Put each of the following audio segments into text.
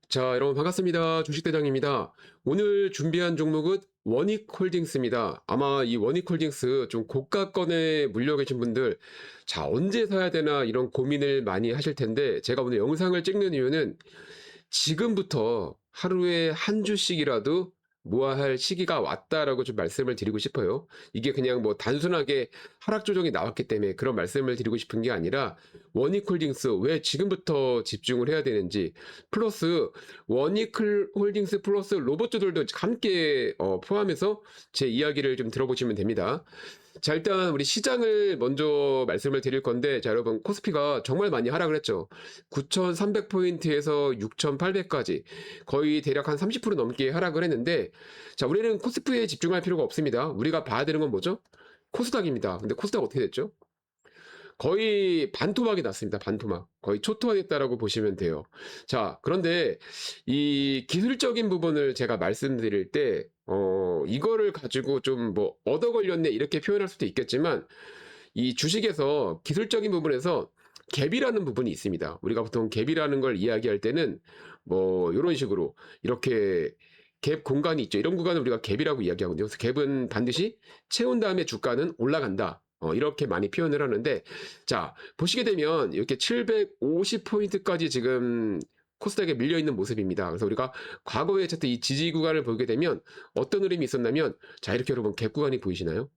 자, 여러분 반갑습니다. 주식대장입니다. 오늘 준비한 종목은 원익홀딩스입니다. 아마 이 원익홀딩스 좀 고가권에 물려 계신 분들, 자, 언제 사야 되나 이런 고민을 많이 하실 텐데, 제가 오늘 영상을 찍는 이유는 지금부터 하루에 한 주씩이라도 모아야 할 시기가 왔다라고 좀 말씀을 드리고 싶어요. 이게 그냥 뭐 단순하게 하락 조정이 나왔기 때문에 그런 말씀을 드리고 싶은 게 아니라 원익홀딩스 왜 지금부터 집중을 해야 되는지 플러스 원익홀딩스 플러스 로봇주들도 함께 포함해서 제 이야기를 좀 들어보시면 됩니다. 자, 일단 우리 시장을 먼저 말씀을 드릴 건데, 자, 여러분, 코스피가 정말 많이 하락을 했죠. 9,300포인트에서 6,800까지 거의 대략 한 30% 넘게 하락을 했는데, 자, 우리는 코스피에 집중할 필요가 없습니다. 우리가 봐야 되는 건 뭐죠? 코스닥입니다. 근데 코스닥 어떻게 됐죠? 거의 반토막이 났습니다. 반토막. 거의 초토화됐다라고 보시면 돼요. 자, 그런데 이 기술적인 부분을 제가 말씀드릴 때, 이거를 가지고 좀 뭐 얻어 걸렸네 이렇게 표현할 수도 있겠지만, 이 주식에서 기술적인 부분에서 갭이라는 부분이 있습니다. 우리가 보통 갭이라는 걸 이야기할 때는 뭐 이런 식으로 이렇게 갭 공간이 있죠. 이런 구간을 우리가 갭이라고 이야기하거든요. 그래서 갭은 반드시 채운 다음에 주가는 올라간다. 이렇게 많이 표현을 하는데, 자, 보시게 되면 이렇게 750포인트까지 지금 코스닥에 밀려 있는 모습입니다. 그래서 우리가 과거에 어쨌든 이 지지 구간을 보게 되면 어떤 흐름이 있었냐면, 자, 이렇게 여러분 갭 구간이 보이시나요?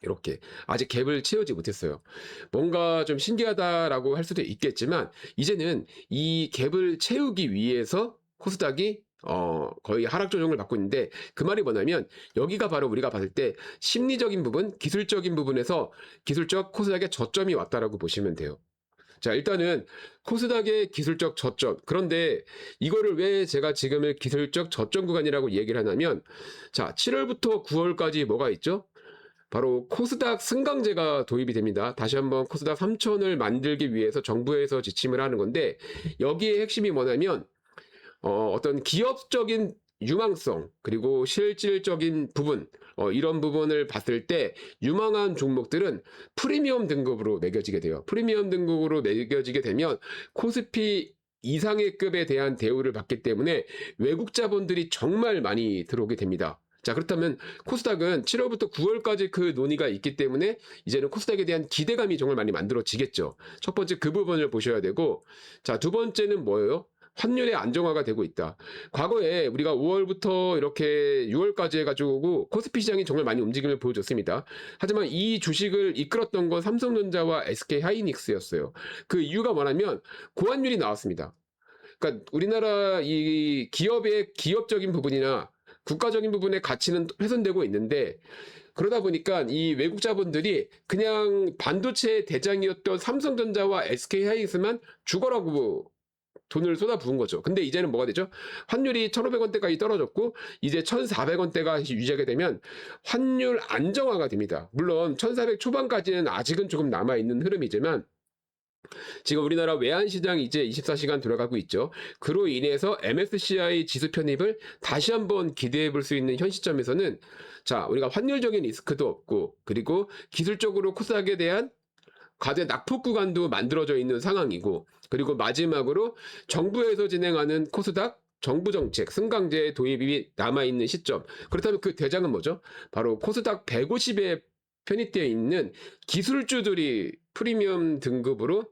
이렇게 아직 갭을 채우지 못했어요. 뭔가 좀 신기하다라고 할 수도 있겠지만 이제는 이 갭을 채우기 위해서 코스닥이 거의 하락 조정을 받고 있는데, 그 말이 뭐냐면 여기가 바로 우리가 봤을 때 심리적인 부분, 기술적인 부분에서 기술적 코스닥의 저점이 왔다라고 보시면 돼요. 자, 일단은 코스닥의 기술적 저점. 그런데 이거를 왜 제가 지금의 기술적 저점 구간이라고 얘기를 하냐면, 자, 7월부터 9월까지 뭐가 있죠? 바로 코스닥 승강제가 도입이 됩니다. 다시 한번 코스닥 3천을 만들기 위해서 정부에서 지침을 하는 건데, 여기에 핵심이 뭐냐면 어떤 기업적인 유망성 그리고 실질적인 부분, 이런 부분을 봤을 때 유망한 종목들은 프리미엄 등급으로 매겨지게 돼요. 프리미엄 등급으로 매겨지게 되면 코스피 이상의 급에 대한 대우를 받기 때문에 외국 자본들이 정말 많이 들어오게 됩니다. 자, 그렇다면 코스닥은 7월부터 9월까지 그 논의가 있기 때문에 이제는 코스닥에 대한 기대감이 정말 많이 만들어지겠죠. 첫 번째 그 부분을 보셔야 되고, 자, 두 번째는 뭐예요? 환율의 안정화가 되고 있다. 과거에 우리가 5월부터 이렇게 6월까지 해가지고 코스피 시장이 정말 많이 움직임을 보여줬습니다. 하지만 이 주식을 이끌었던 건 삼성전자와 SK하이닉스였어요. 그 이유가 뭐냐면 고환율이 나왔습니다. 그러니까 우리나라 이 기업의 기업적인 부분이나 국가적인 부분의 가치는 훼손되고 있는데, 그러다 보니까 이 외국 자본들이 그냥 반도체 대장이었던 삼성전자와 SK하이닉스만 죽어라고 돈을 쏟아부은 거죠. 근데 이제는 뭐가 되죠? 환율이 1,500원대까지 떨어졌고 이제 1,400원대가 유지하게 되면 환율 안정화가 됩니다. 물론 1,400 초반까지는 아직은 조금 남아있는 흐름이지만 지금 우리나라 외환시장이 이제 24시간 돌아가고 있죠. 그로 인해서 MSCI 지수 편입을 다시 한번 기대해 볼 수 있는 현 시점에서는, 자, 우리가 환율적인 리스크도 없고 그리고 기술적으로 코스닥에 대한 과대 낙폭 구간도 만들어져 있는 상황이고, 그리고 마지막으로 정부에서 진행하는 코스닥 정부 정책 승강제 도입이 남아있는 시점. 그렇다면 그 대장은 뭐죠? 바로 코스닥 150에 편입되어 있는 기술주들이 프리미엄 등급으로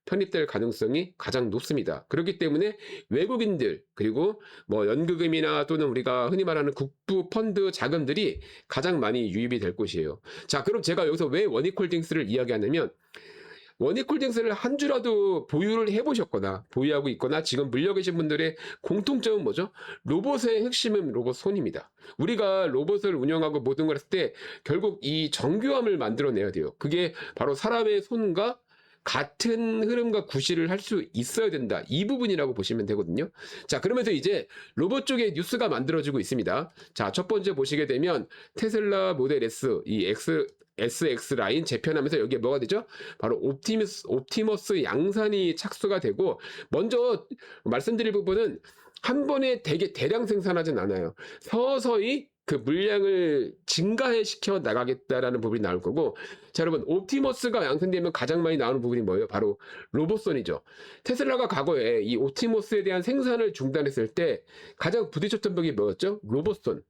편입될 가능성이 가장 높습니다. 그렇기 때문에 외국인들 그리고 뭐 연극금이나 또는 우리가 흔히 말하는 국부 펀드 자금들이 가장 많이 유입이 될 곳이에요. 자, 그럼 제가 여기서 왜 원익홀딩스를 이야기하냐면, 원익홀딩스를 한 주라도 보유를 해보셨거나 보유하고 있거나 지금 물려 계신 분들의 공통점은 뭐죠? 로봇의 핵심은 로봇 손입니다. 우리가 로봇을 운영하고 모든 걸 했을 때 결국 이 정교함을 만들어내야 돼요. 그게 바로 사람의 손과 같은 흐름과 구실을 할 수 있어야 된다. 이 부분이라고 보시면 되거든요. 자, 그러면서 이제 로봇 쪽에 뉴스가 만들어지고 있습니다. 자, 첫 번째 보시게 되면 테슬라 모델 S, 이 SX 라인 재편하면서 여기에 뭐가 되죠? 바로 옵티머스 양산이 착수가 되고, 먼저 말씀드릴 부분은 한 번에 되게 대량 생산하진 않아요. 서서히 그 물량을 증가해 시켜 나가겠다라는 부분이 나올 거고, 자 여러분, 옵티머스가 양산되면 가장 많이 나오는 부분이 뭐예요? 바로 로봇선이죠. 테슬라가 과거에 이 옵티머스에 대한 생산을 중단했을 때 가장 부딪혔던 벽이 뭐였죠? 로봇선.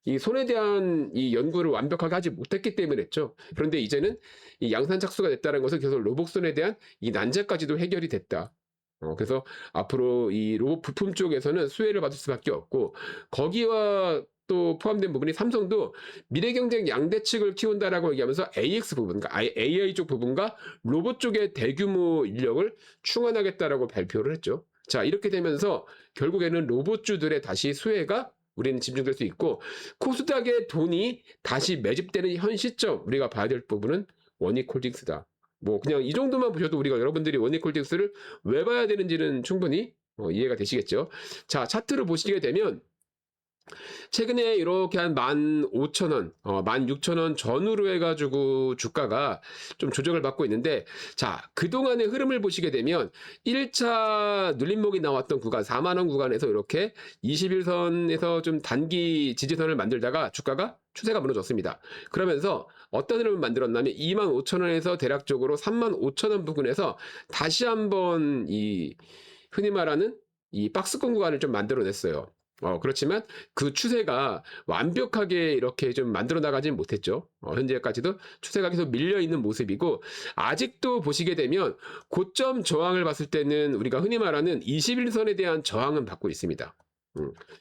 이 손에 대한 이 연구를 완벽하게 하지 못했기 때문에 했죠. 그런데 이제는 이 양산 착수가 됐다는 것은 계속 로봇선에 대한 이 난제까지도 해결이 됐다. 그래서 앞으로 이 로봇 부품 쪽에서는 수혜를 받을 수밖에 없고, 거기와 또 포함된 부분이 삼성도 미래 경쟁 양대측을 키운다라고 얘기하면서 AX 부분, 그러니까 AI 쪽 부분과 로봇 쪽의 대규모 인력을 충원하겠다라고 발표를 했죠. 자, 이렇게 되면서 결국에는 로봇주들의 다시 수혜가 우리는 집중될 수 있고, 코스닥의 돈이 다시 매집되는 현 시점 우리가 봐야 될 부분은 원익홀딩스다. 뭐 그냥 이 정도만 보셔도 우리가 여러분들이 원익홀딩스를 왜 봐야 되는지는 충분히 이해가 되시겠죠. 자, 차트를 보시게 되면 최근에 이렇게 한 15,000원, 16,000원 전후로 해가지고 주가가 좀 조정을 받고 있는데, 자, 그동안의 흐름을 보시게 되면 1차 눌림목이 나왔던 구간, 4만원 구간에서 이렇게 21선에서 좀 단기 지지선을 만들다가 주가가 추세가 무너졌습니다. 그러면서 어떤 흐름을 만들었냐면 25,000원에서 대략적으로 35,000원 부근에서 다시 한번 이 흔히 말하는 이 박스권 구간을 좀 만들어냈어요. 그렇지만 그 추세가 완벽하게 이렇게 좀 만들어 나가진 못했죠. 현재까지도 추세가 계속 밀려 있는 모습이고, 아직도 보시게 되면 고점 저항을 봤을 때는 우리가 흔히 말하는 21선에 대한 저항은 받고 있습니다.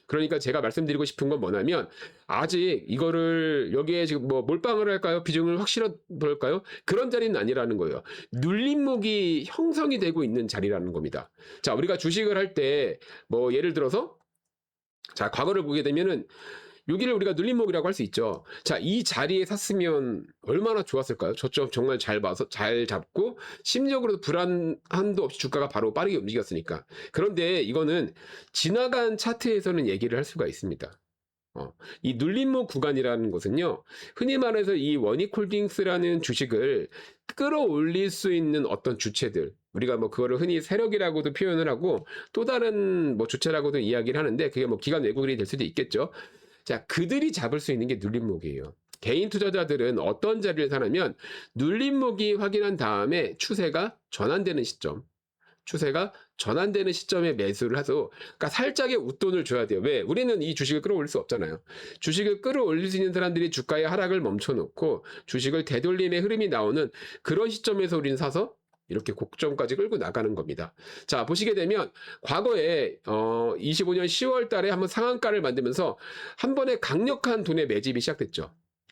그러니까 제가 말씀드리고 싶은 건 뭐냐면, 아직 이거를 여기에 지금 뭐 몰빵을 할까요? 비중을 확실히 볼까요? 그런 자리는 아니라는 거예요. 눌림목이 형성이 되고 있는 자리라는 겁니다. 자, 우리가 주식을 할 때 뭐 예를 들어서, 자, 과거를 보게 되면은 여기를 우리가 눌림목이라고 할 수 있죠. 자, 이 자리에 샀으면 얼마나 좋았을까요? 저점 정말 잘 봐서 잘 잡고 심리적으로도 불안함도 없이 주가가 바로 빠르게 움직였으니까. 그런데 이거는 지나간 차트에서는 얘기를 할 수가 있습니다. 이 눌림목 구간이라는 것은요, 흔히 말해서 이 원익홀딩스라는 주식을 끌어올릴 수 있는 어떤 주체들, 우리가 뭐 그거를 흔히 세력이라고도 표현을 하고 또 다른 뭐 주체라고도 이야기를 하는데, 그게 뭐 기관 외국인이 될 수도 있겠죠. 자, 그들이 잡을 수 있는 게 눌림목이에요. 개인 투자자들은 어떤 자리를 사냐면, 눌림목이 확인한 다음에 추세가 전환되는 시점에 매수를 해서, 그러니까 살짝의 웃돈을 줘야 돼요. 왜? 우리는 이 주식을 끌어올릴 수 없잖아요. 주식을 끌어올릴 수 있는 사람들이 주가의 하락을 멈춰놓고 주식을 되돌림의 흐름이 나오는 그런 시점에서 우리는 사서 이렇게 고점까지 끌고 나가는 겁니다. 자, 보시게 되면 과거에 25년 10월 달에 한번 상한가를 만들면서 한 번에 강력한 돈의 매집이 시작됐죠.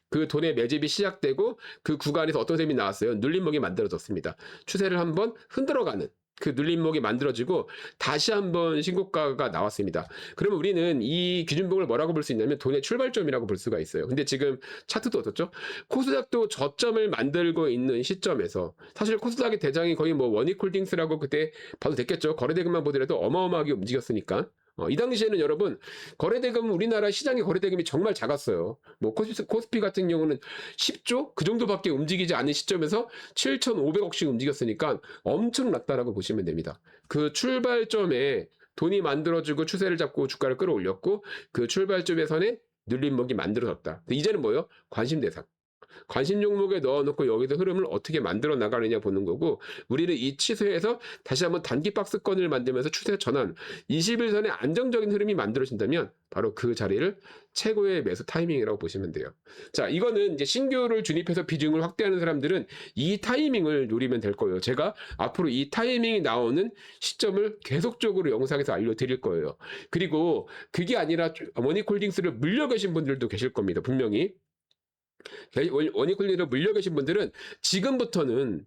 그 돈의 매집이 시작되고 그 구간에서 어떤 셈이 나왔어요? 눌림목이 만들어졌습니다. 추세를 한번 흔들어가는 그 눌림목이 만들어지고 다시 한번 신고가가 나왔습니다. 그러면 우리는 이 기준봉을 뭐라고 볼 수 있냐면 돈의 출발점이라고 볼 수가 있어요. 근데 지금 차트도 어떻죠? 코스닥도 저점을 만들고 있는 시점에서, 사실 코스닥의 대장이 거의 뭐 원익홀딩스라고 그때 봐도 됐겠죠. 거래대금만 보더라도 어마어마하게 움직였으니까. 이 당시에는 여러분, 거래대금, 우리나라 시장의 거래대금이 정말 작았어요. 뭐 코스피 같은 경우는 10조? 그 정도밖에 움직이지 않는 시점에서 7,500억씩 움직였으니까 엄청났다라고 보시면 됩니다. 그 출발점에 돈이 만들어지고 추세를 잡고 주가를 끌어올렸고, 그 출발점에서는 눌림목이 만들어졌다. 이제는 뭐예요? 관심 대상. 관심 종목에 넣어놓고 여기서 흐름을 어떻게 만들어 나가느냐 보는 거고, 우리는 이 추세에서 다시 한번 단기 박스권을 만들면서 추세 전환, 21선의 안정적인 흐름이 만들어진다면 바로 그 자리를 최고의 매수 타이밍이라고 보시면 돼요. 자, 이거는 이제 신규를 진입해서 비중을 확대하는 사람들은 이 타이밍을 노리면 될 거예요. 제가 앞으로 이 타이밍이 나오는 시점을 계속적으로 영상에서 알려드릴 거예요. 그리고 그게 아니라 원익홀딩스를 물려 계신 분들도 계실 겁니다. 분명히. 원익홀딩스를 물려 계신 분들은 지금부터는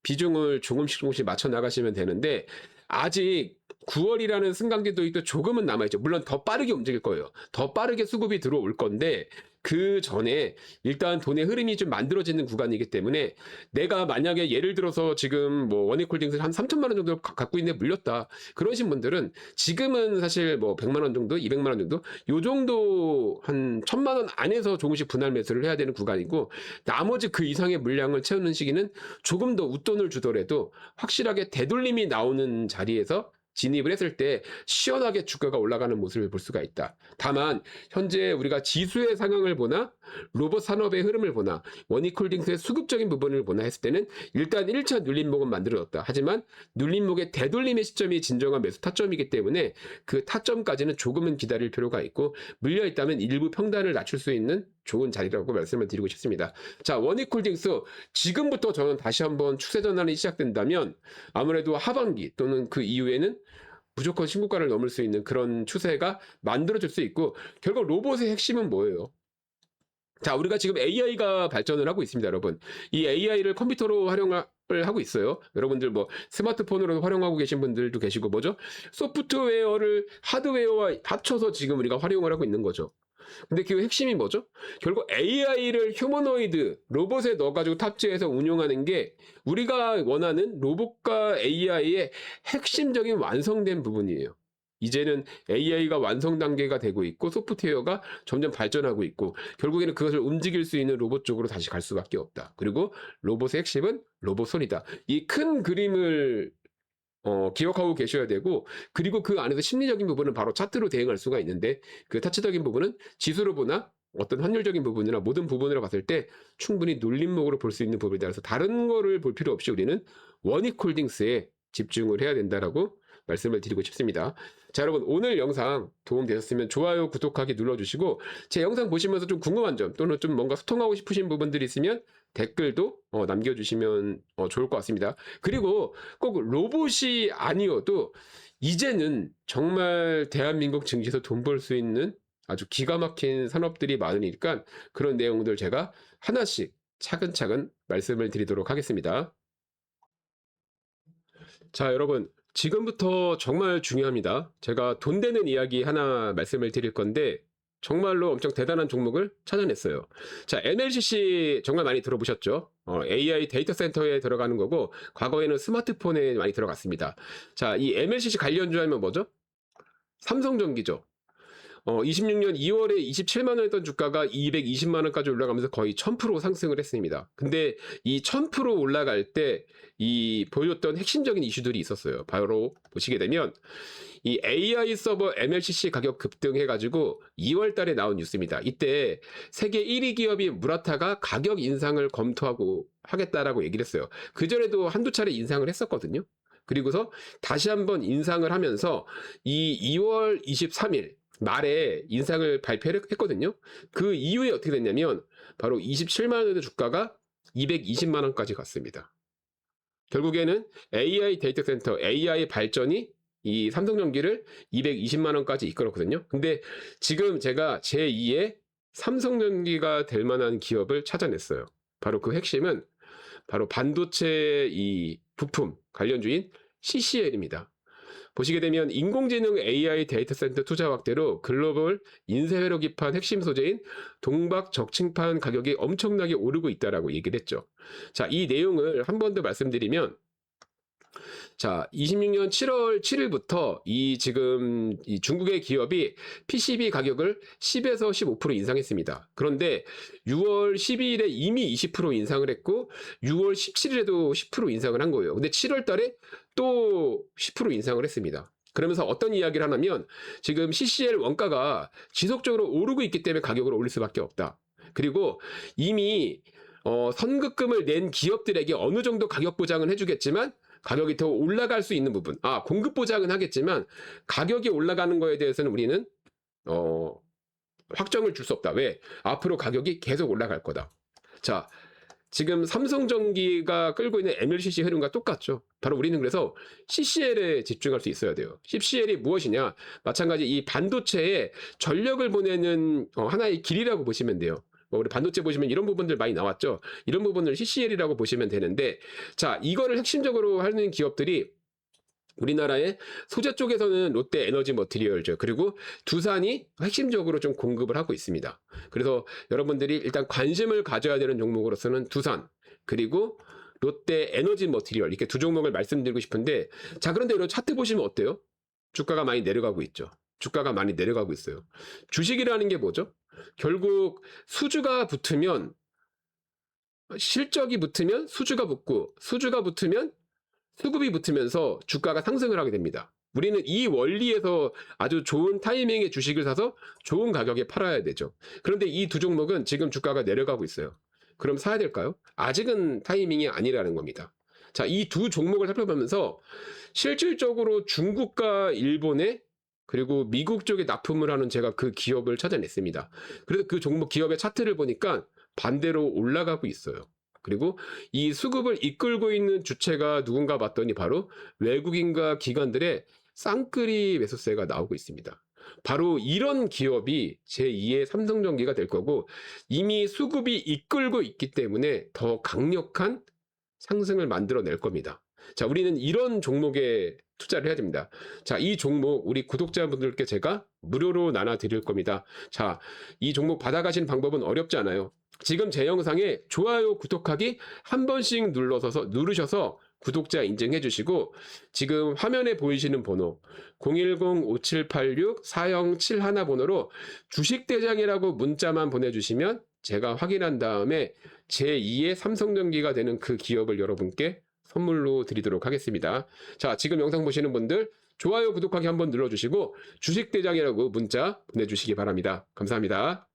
비중을 조금씩 맞춰 나가시면 되는데, 아직 9월이라는 승강기도 조금은 남아있죠. 물론 더 빠르게 움직일 거예요. 더 빠르게 수급이 들어올 건데, 그 전에 일단 돈의 흐름이 좀 만들어지는 구간이기 때문에, 내가 만약에 예를 들어서 지금 뭐 원익홀딩스 한 3천만 원 정도 갖고 있는데 물렸다, 그러신 분들은 지금은 사실 뭐 100만 원 정도, 200만 원 정도, 요 정도 한 1,000만 원 안에서 조금씩 분할 매수를 해야 되는 구간이고, 나머지 그 이상의 물량을 채우는 시기는 조금 더 웃돈을 주더라도 확실하게 되돌림이 나오는 자리에서 진입을 했을 때 시원하게 주가가 올라가는 모습을 볼 수가 있다. 다만 현재 우리가 지수의 상황을 보나 로봇 산업의 흐름을 보나 원익홀딩스의 수급적인 부분을 보나 했을 때는 일단 1차 눌림목은 만들어졌다. 하지만 눌림목의 되돌림의 시점이 진정한 매수 타점이기 때문에 그 타점까지는 조금은 기다릴 필요가 있고 물려있다면 일부 평단을 낮출 수 있는 좋은 자리라고 말씀을 드리고 싶습니다. 자, 원익홀딩스 지금부터 저는 다시 한번 추세 전환이 시작된다면 아무래도 하반기 또는 그 이후에는 무조건 신고가를 넘을 수 있는 그런 추세가 만들어질 수 있고 결국 로봇의 핵심은 뭐예요? 자, 우리가 지금 AI가 발전을 하고 있습니다, 여러분. 이 AI를 컴퓨터로 활용을 하고 있어요. 여러분들 뭐 스마트폰으로 활용하고 계신 분들도 계시고 뭐죠? 소프트웨어를 하드웨어와 합쳐서 지금 우리가 활용을 하고 있는 거죠. 근데 그 핵심이 뭐죠? 결국 AI를 휴머노이드 로봇에 넣어가지고 탑재해서 운용하는 게 우리가 원하는 로봇과 AI의 핵심적인 완성된 부분이에요. 이제는 AI가 완성 단계가 되고 있고 소프트웨어가 점점 발전하고 있고 결국에는 그것을 움직일 수 있는 로봇 쪽으로 다시 갈 수밖에 없다. 그리고 로봇의 핵심은 로봇 손이다. 이 큰 그림을 기억하고 계셔야 되고 그리고 그 안에서 심리적인 부분은 바로 차트로 대응할 수가 있는데 그 차트적인 부분은 지수로 보나 어떤 환율적인 부분이나 모든 부분으로 봤을 때 충분히 눌림목으로 볼 수 있는 부분에 따라서 다른 거를 볼 필요 없이 우리는 원익홀딩스에 집중을 해야 된다라고 말씀을 드리고 싶습니다. 자, 여러분 오늘 영상 도움되셨으면 좋아요, 구독하기 눌러주시고 제 영상 보시면서 좀 궁금한 점 또는 좀 뭔가 소통하고 싶으신 부분들이 있으면 댓글도 남겨주시면 좋을 것 같습니다. 그리고 꼭 로봇이 아니어도 이제는 정말 대한민국 증시에서 돈 벌 수 있는 아주 기가 막힌 산업들이 많으니까 그런 내용들 제가 하나씩 차근차근 말씀을 드리도록 하겠습니다. 자, 여러분 지금부터 정말 중요합니다. 제가 돈 되는 이야기 하나 말씀을 드릴 건데 정말로 엄청 대단한 종목을 찾아냈어요. 자, MLCC 정말 많이 들어보셨죠? AI 데이터 센터에 들어가는 거고 과거에는 스마트폰에 많이 들어갔습니다. 자, 이 MLCC 관련주 하면 뭐죠? 삼성전기죠. 26년 2월에 27만 원이었던 주가가 220만 원까지 올라가면서 거의 1000% 상승을 했습니다. 근데 이 1000% 올라갈 때 이 보여줬던 핵심적인 이슈들이 있었어요. 바로 보시게 되면 이 AI 서버 MLCC 가격 급등해가지고 2월 달에 나온 뉴스입니다. 이때 세계 1위 기업인 무라타가 가격 인상을 검토하고 하겠다라고 얘기를 했어요. 그전에도 한두 차례 인상을 했었거든요. 그리고서 다시 한번 인상을 하면서 이 2월 23일 말에 인상을 발표를 했거든요. 그 이후에 어떻게 됐냐면 바로 27만 원의 주가가 220만 원까지 갔습니다. 결국에는 AI 데이터 센터, AI 발전이 이 삼성전기를 220만 원까지 이끌었거든요. 근데 지금 제가 제2의 삼성전기가 될 만한 기업을 찾아냈어요. 바로 그 핵심은 바로 반도체 이 부품 관련주인 CCL입니다. 보시게 되면 인공지능 AI 데이터 센터 투자 확대로 글로벌 인쇄회로 기판 핵심 소재인 동박 적층판 가격이 엄청나게 오르고 있다라고 얘기를 했죠. 자, 이 내용을 한 번 더 말씀드리면 자, 26년 7월 7일부터 지금 이 중국의 기업이 PCB 가격을 10에서 15% 인상했습니다. 그런데 6월 12일에 이미 20% 인상을 했고 6월 17일에도 10% 인상을 한 거예요. 근데 7월 달에 또 10% 인상을 했습니다. 그러면서 어떤 이야기를 하냐면 지금 CCL 원가가 지속적으로 오르고 있기 때문에 가격을 올릴 수밖에 없다. 그리고 이미 선급금을 낸 기업들에게 어느 정도 가격 보장은 해주겠지만 가격이 더 올라갈 수 있는 부분, 공급 보장은 하겠지만 가격이 올라가는 거에 대해서는 우리는 확정을 줄 수 없다. 왜? 앞으로 가격이 계속 올라갈 거다. 자, 지금 삼성전기가 끌고 있는 MLCC 흐름과 똑같죠. 바로 우리는 그래서 CCL에 집중할 수 있어야 돼요. CCL이 무엇이냐? 마찬가지 이 반도체에 전력을 보내는 하나의 길이라고 보시면 돼요. 우리 반도체 보시면 이런 부분들 많이 나왔죠. 이런 부분을 CCL이라고 보시면 되는데, 자, 이거를 핵심적으로 하는 기업들이 우리나라의 소재 쪽에서는 롯데 에너지 머티리얼즈 그리고 두산이 핵심적으로 좀 공급을 하고 있습니다. 그래서 여러분들이 일단 관심을 가져야 되는 종목으로서는 두산 그리고 롯데 에너지 머티리얼 이렇게 두 종목을 말씀드리고 싶은데, 자, 그런데 이런 차트 보시면 어때요? 주가가 많이 내려가고 있죠. 주가가 많이 내려가고 있어요. 주식이라는 게 뭐죠? 결국 수주가 붙으면 실적이 붙으면 수주가 붙고 수주가 붙으면 수급이 붙으면서 주가가 상승을 하게 됩니다. 우리는 이 원리에서 아주 좋은 타이밍에 주식을 사서 좋은 가격에 팔아야 되죠. 그런데 이 두 종목은 지금 주가가 내려가고 있어요. 그럼 사야 될까요? 아직은 타이밍이 아니라는 겁니다. 자, 이 두 종목을 살펴보면서 실질적으로 중국과 일본에 그리고 미국 쪽에 납품을 하는 제가 그 기업을 찾아냈습니다. 그래서 그 종목 기업의 차트를 보니까 반대로 올라가고 있어요. 그리고 이 수급을 이끌고 있는 주체가 누군가 봤더니 바로 외국인과 기관들의 쌍끌이 매수세가 나오고 있습니다. 바로 이런 기업이 제2의 삼성전기가 될 거고 이미 수급이 이끌고 있기 때문에 더 강력한 상승을 만들어낼 겁니다. 자, 우리는 이런 종목에 투자를 해야 됩니다. 자, 이 종목 우리 구독자분들께 제가 무료로 나눠 드릴 겁니다. 자, 이 종목 받아가시는 방법은 어렵지 않아요. 지금 제 영상에 좋아요, 구독하기 한 번씩 누르셔서 구독자 인증해 주시고 지금 화면에 보이시는 번호 010-5786-4071 번호로 주식대장이라고 문자만 보내주시면 제가 확인한 다음에 제2의 삼성전기가 되는 그 기업을 여러분께 선물로 드리도록 하겠습니다. 자, 지금 영상 보시는 분들 좋아요, 구독하기 한번 눌러주시고 주식대장이라고 문자 보내주시기 바랍니다. 감사합니다.